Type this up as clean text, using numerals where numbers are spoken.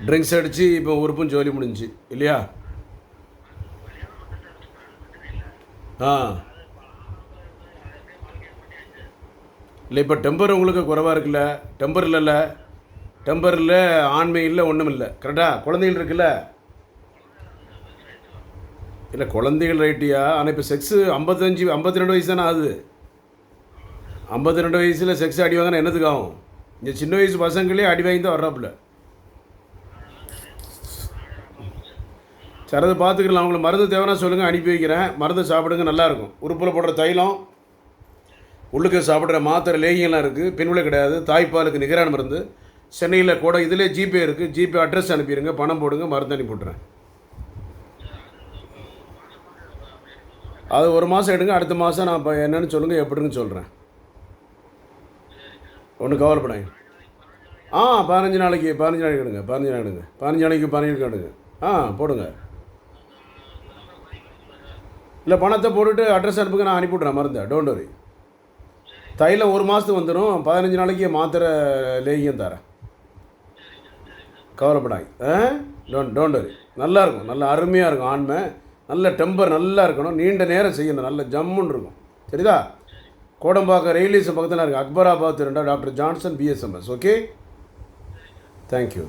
Drinks அடித்து இப்போ உறுப்பும் ஜோலி முடிஞ்சு இல்லையா? ஆ இல்லை, இப்போ டெம்பர் உங்களுக்கு குறைவாக இருக்குல்ல? டெம்பர் இல்லைல்ல? டெம்பர் இல்லை, ஆண்மை இல்லை, ஒன்றும் இல்லை. கரெக்டாக குழந்தைகள் இருக்குல்ல? இல்லை குழந்தைகள் ரைட்டியா? ஆனால் இப்போ செக்ஸு 52 வயசு தானே ஆகுது. 52 வயசில் செக்ஸ் அடி வாங்கினா என்னத்துக்கு ஆகும்? இந்த சின்ன வயசு பசங்களே அடி வாங்கி தான் வர்றாப்புல. சரி, அதை பார்த்துக்கலாம். அவங்களுக்கு மருந்து தேவைன்னா சொல்லுங்கள், அனுப்பி வைக்கிறேன். மருந்து சாப்பிடுங்க, நல்லாயிருக்கும். உறுப்பில் போடுற தைலம், உள்ளுக்கு சாப்பிட்ற மாத்திரை லேகியெல்லாம் இருக்குது. பின்விலை கிடையாது. தாய்ப்பாலுக்கு நிகரான மருந்து. சென்னையில் கூட இதிலே ஜிபே இருக்குது. ஜிபே அட்ரஸ் அனுப்பிடுங்க, பணம் போடுங்க, மருந்து அனுப்பி விட்றேன். அது ஒரு மாதம் எடுங்க. அடுத்த மாதம் நான் இப்போ என்னென்னு சொல்லுங்கள், எப்படின்னு சொல்கிறேன். ஒன்றும் கவலைப்படாங்க. 15 நாளைக்கு எடுங்க. 15 நாளைக்கு எடுங்க. 15 நாளைக்கு 15 எடுங்க. போடுங்க. இல்லை, பணத்தை போட்டுட்டு அட்ரஸ் அனுப்புங்க, நான் அனுப்பிவிட்றேன் மருந்தை. Don't worry. தைலம் ஒரு மாதத்துக்கு வந்துடும். 15 நாளைக்கு மாத்திரை லேகியம் தரேன். கவலைப்படாங்க. Don't worry. நல்லாயிருக்கும், நல்ல அருமையாக இருக்கும். ஆண்மை நல்ல டெம்பர் நல்லா இருக்கணும். நீண்ட நேரம் செய்யணும். நல்ல ஜம்முன்னு இருக்கும். சரிதா? கோடம்பாக்கம் ரயில்வே பக்கத்தில் இருக்குது. Akbarabad 2 doctor Johnson, BSMS. Okay, thank you.